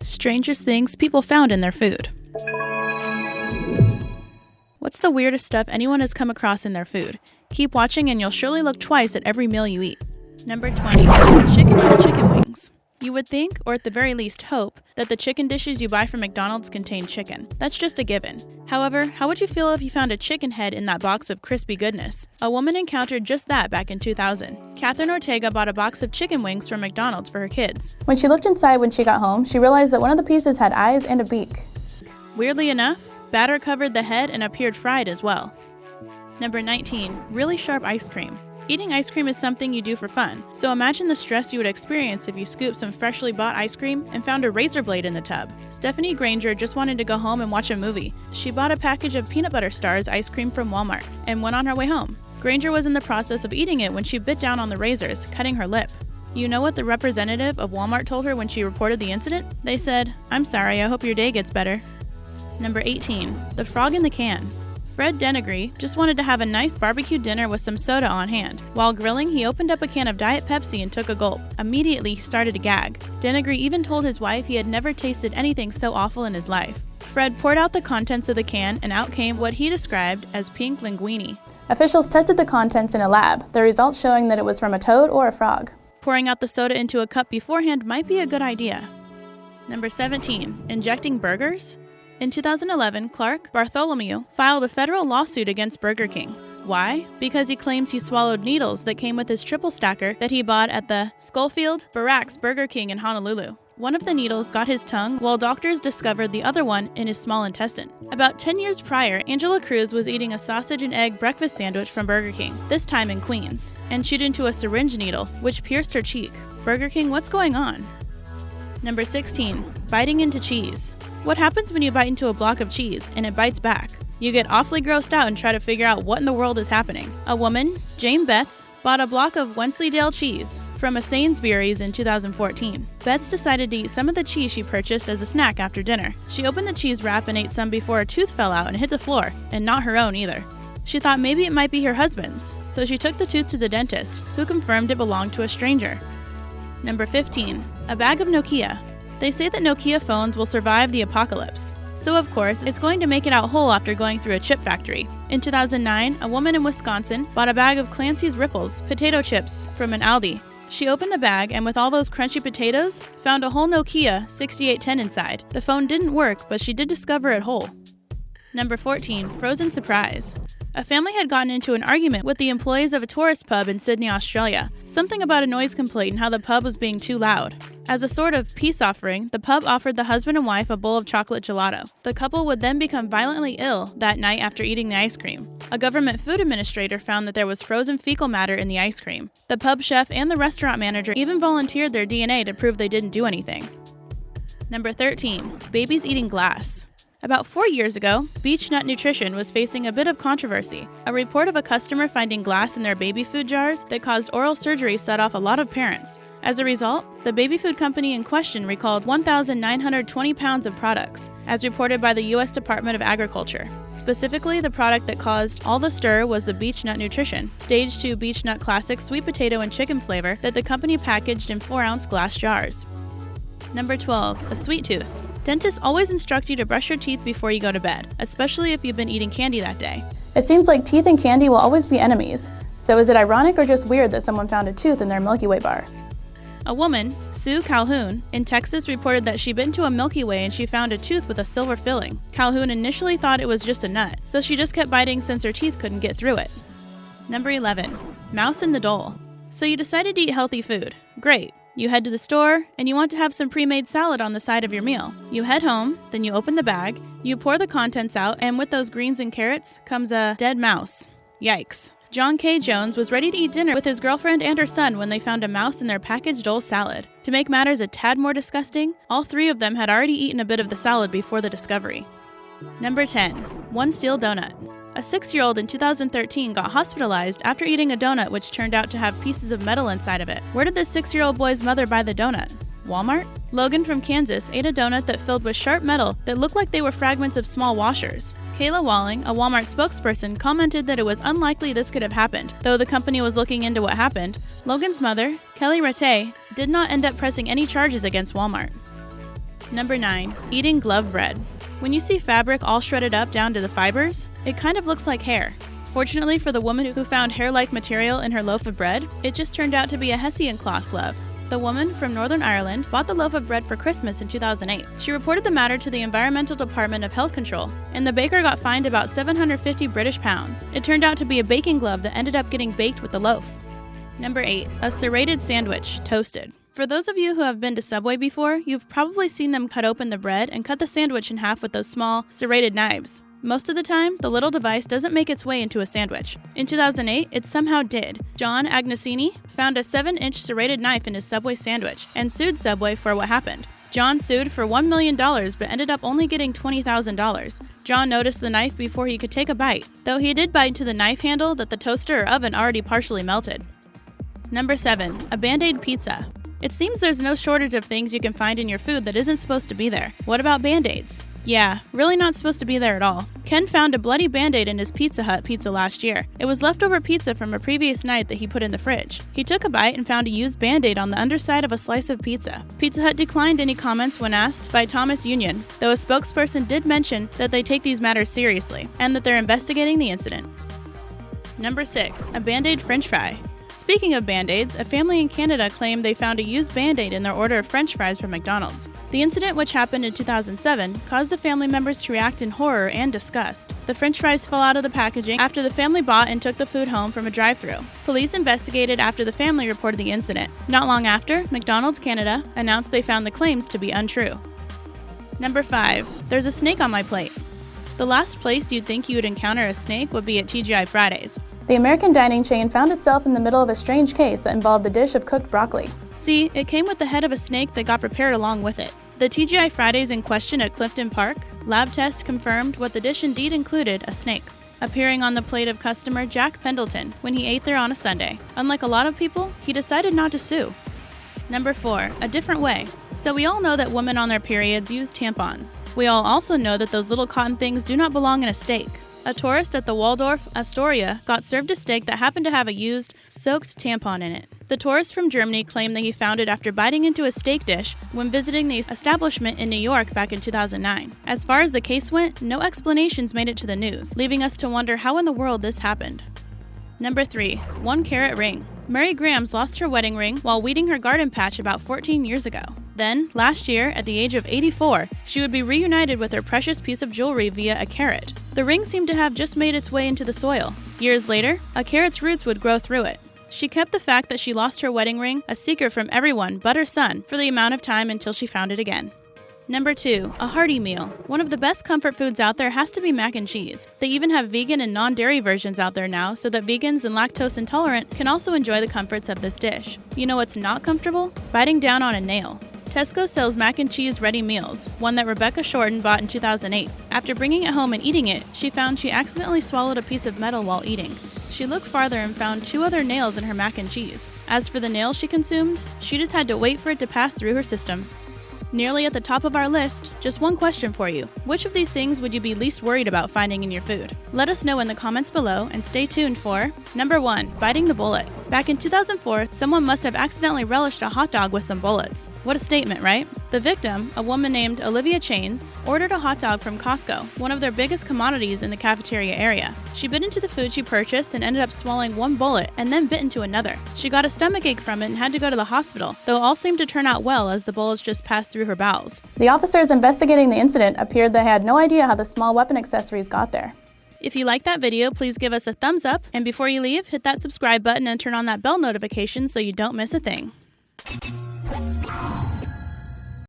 Strangest things people found in their food. What's the weirdest stuff anyone has come across in their food? Keep watching and you'll surely look twice at every meal you eat. Number 20. Chicken in the chicken wings. You would think, or at the very least hope, that the chicken dishes you buy from McDonald's contain chicken. That's just a given. However, how would you feel if you found a chicken head in that box of crispy goodness? A woman encountered just that back in 2000. Catherine Ortega bought a box of chicken wings from McDonald's for her kids. When she looked inside when she got home, she realized that one of the pieces had eyes and a beak. Weirdly enough, batter covered the head and appeared fried as well. Number 19. Really sharp ice cream. Eating ice cream is something you do for fun, so imagine the stress you would experience if you scooped some freshly bought ice cream and found a razor blade in the tub. Stephanie Granger just wanted to go home and watch a movie. She bought a package of peanut butter stars ice cream from Walmart and went on her way home. Granger was in the process of eating it when she bit down on the razors, cutting her lip. You know what the representative of Walmart told her when she reported the incident? They said, "I'm sorry, I hope your day gets better." Number 18. The frog in the can. Fred Denegri just wanted to have a nice barbecue dinner with some soda on hand. While grilling, he opened up a can of Diet Pepsi and took a gulp. Immediately, he started to gag. Denegri even told his wife he had never tasted anything so awful in his life. Fred poured out the contents of the can, and out came what he described as pink linguine. Officials tested the contents in a lab, the results showing that it was from a toad or a frog. Pouring out the soda into a cup beforehand might be a good idea. Number 17. Injecting burgers? In 2011, Clark Bartholomew filed a federal lawsuit against Burger King. Why? Because he claims he swallowed needles that came with his triple stacker that he bought at the Schofield Barracks Burger King in Honolulu. One of the needles got his tongue, while doctors discovered the other one in his small intestine. About 10 years prior, Angela Cruz was eating a sausage and egg breakfast sandwich from Burger King, this time in Queens, and chewed into a syringe needle, which pierced her cheek. Burger King, what's going on? Number 16. Biting into cheese. What happens when you bite into a block of cheese and it bites back? You get awfully grossed out and try to figure out what in the world is happening. A woman, Jane Betts, bought a block of Wensleydale cheese from a Sainsbury's in 2014. Betts decided to eat some of the cheese she purchased as a snack after dinner. She opened the cheese wrap and ate some before a tooth fell out and hit the floor, and not her own either. She thought maybe it might be her husband's, so she took the tooth to the dentist, who confirmed it belonged to a stranger. Number 15. A bag of Nokia. They say that Nokia phones will survive the apocalypse. So of course, it's going to make it out whole after going through a chip factory. In 2009, a woman in Wisconsin bought a bag of Clancy's Ripples potato chips from an Aldi. She opened the bag and with all those crunchy potatoes, found a whole Nokia 6810 inside. The phone didn't work, but she did discover it whole. Number 14. Frozen surprise. A family had gotten into an argument with the employees of a tourist pub in Sydney, Australia. Something about a noise complaint and how the pub was being too loud. As a sort of peace offering, the pub offered the husband and wife a bowl of chocolate gelato. The couple would then become violently ill that night after eating the ice cream. A government food administrator found that there was frozen fecal matter in the ice cream. The pub chef and the restaurant manager even volunteered their DNA to prove they didn't do anything. Number 13. Babies eating glass. About 4 years ago, Beech Nut Nutrition was facing a bit of controversy. A report of a customer finding glass in their baby food jars that caused oral surgery set off a lot of parents. As a result, the baby food company in question recalled 1,920 pounds of products, as reported by the U.S. Department of Agriculture. Specifically, the product that caused all the stir was the Beech Nut Nutrition, Stage 2 Beech Nut Classic sweet potato and chicken flavor that the company packaged in 4-ounce glass jars. Number 12. A sweet tooth. Dentists always instruct you to brush your teeth before you go to bed, especially if you've been eating candy that day. It seems like teeth and candy will always be enemies. So is it ironic or just weird that someone found a tooth in their Milky Way bar? A woman, Sue Calhoun, in Texas reported that she bit into a Milky Way and she found a tooth with a silver filling. Calhoun initially thought it was just a nut, so she just kept biting since her teeth couldn't get through it. Number 11. Mouse in the Dole. So you decided to eat healthy food. Great. You head to the store, and you want to have some pre-made salad on the side of your meal. You head home, then you open the bag, you pour the contents out, and with those greens and carrots comes a dead mouse. Yikes. John K. Jones was ready to eat dinner with his girlfriend and her son when they found a mouse in their packaged Dole salad. To make matters a tad more disgusting, all three of them had already eaten a bit of the salad before the discovery. Number 10. One steel donut. A 6-year-old in 2013 got hospitalized after eating a donut which turned out to have pieces of metal inside of it. Where did this 6-year-old boy's mother buy the donut? Walmart? Logan from Kansas ate a donut that filled with sharp metal that looked like they were fragments of small washers. Kayla Walling, a Walmart spokesperson, commented that it was unlikely this could have happened. Though the company was looking into what happened, Logan's mother, Kelly Rattay, did not end up pressing any charges against Walmart. Number 9. Eating glove bread. When you see fabric all shredded up down to the fibers, it kind of looks like hair. Fortunately for the woman who found hair-like material in her loaf of bread, it just turned out to be a Hessian cloth glove. The woman from Northern Ireland bought the loaf of bread for Christmas in 2008. She reported the matter to the Environmental Department of Health Control, and the baker got fined about 750 British pounds. It turned out to be a baking glove that ended up getting baked with the loaf. Number 8. A serrated sandwich, toasted. For those of you who have been to Subway before, you've probably seen them cut open the bread and cut the sandwich in half with those small, serrated knives. Most of the time, the little device doesn't make its way into a sandwich. In 2008, it somehow did. John Agnesini found a 7-inch serrated knife in his Subway sandwich and sued Subway for what happened. John sued for $1 million but ended up only getting $20,000. John noticed the knife before he could take a bite, though he did bite into the knife handle that the toaster or oven already partially melted. Number 7. A bandaid pizza. It seems there's no shortage of things you can find in your food that isn't supposed to be there. What about band-aids? Yeah, really not supposed to be there at all. Ken found a bloody band-aid in his Pizza Hut pizza last year. It was leftover pizza from a previous night that he put in the fridge. He took a bite and found a used band-aid on the underside of a slice of pizza. Pizza Hut declined any comments when asked by Thomas Union, though a spokesperson did mention that they take these matters seriously and that they're investigating the incident. Number 6. A band-aid french fry. Speaking of band-aids, a family in Canada claimed they found a used band-aid in their order of french fries from McDonald's. The incident, which happened in 2007, caused the family members to react in horror and disgust. The french fries fell out of the packaging after the family bought and took the food home from a drive-thru. Police investigated after the family reported the incident. Not long after, McDonald's Canada announced they found the claims to be untrue. Number 5. There's a snake on my plate. The last place you'd think you would encounter a snake would be at TGI Fridays. The American dining chain found itself in the middle of a strange case that involved a dish of cooked broccoli. See, it came with the head of a snake that got prepared along with it. The TGI Fridays in question at Clifton Park, lab test confirmed what the dish indeed included, a snake, appearing on the plate of customer Jack Pendleton when he ate there on a Sunday. Unlike a lot of people, he decided not to sue. Number 4. A different way. So we all know that women on their periods use tampons. We all also know that those little cotton things do not belong in a steak. A tourist at the Waldorf Astoria got served a steak that happened to have a used, soaked tampon in it. The tourist from Germany claimed that he found it after biting into a steak dish when visiting the establishment in New York back in 2009. As far as the case went, no explanations made it to the news, leaving us to wonder how in the world this happened. Number 3. 1-carat ring. Mary Grams lost her wedding ring while weeding her garden patch about 14 years ago. Then, last year, at the age of 84, she would be reunited with her precious piece of jewelry via a carrot. The ring seemed to have just made its way into the soil. Years later, a carrot's roots would grow through it. She kept the fact that she lost her wedding ring a secret from everyone but her son for the amount of time until she found it again. Number 2. A hearty meal. One of the best comfort foods out there has to be mac and cheese. They even have vegan and non-dairy versions out there now so that vegans and lactose intolerant can also enjoy the comforts of this dish. You know what's not comfortable? Biting down on a nail. Tesco sells mac and cheese ready meals, one that Rebecca Shorten bought in 2008. After bringing it home and eating it, she found she accidentally swallowed a piece of metal while eating. She looked farther and found 2 other nails in her mac and cheese. As for the nail she consumed, she just had to wait for it to pass through her system. Nearly at the top of our list, just one question for you. Which of these things would you be least worried about finding in your food? Let us know in the comments below and stay tuned for Number 1. Biting the bullet. Back in 2004, someone must have accidentally relished a hot dog with some bullets. What a statement, right? The victim, a woman named Olivia Chains, ordered a hot dog from Costco, one of their biggest commodities in the cafeteria area. She bit into the food she purchased and ended up swallowing one bullet and then bit into another. She got a stomachache from it and had to go to the hospital, though all seemed to turn out well as the bullets just passed through her bowels. The officers investigating the incident appeared they had no idea how the small weapon accessories got there. If you like that video, please give us a thumbs up, and before you leave, hit that subscribe button and turn on that bell notification so you don't miss a thing.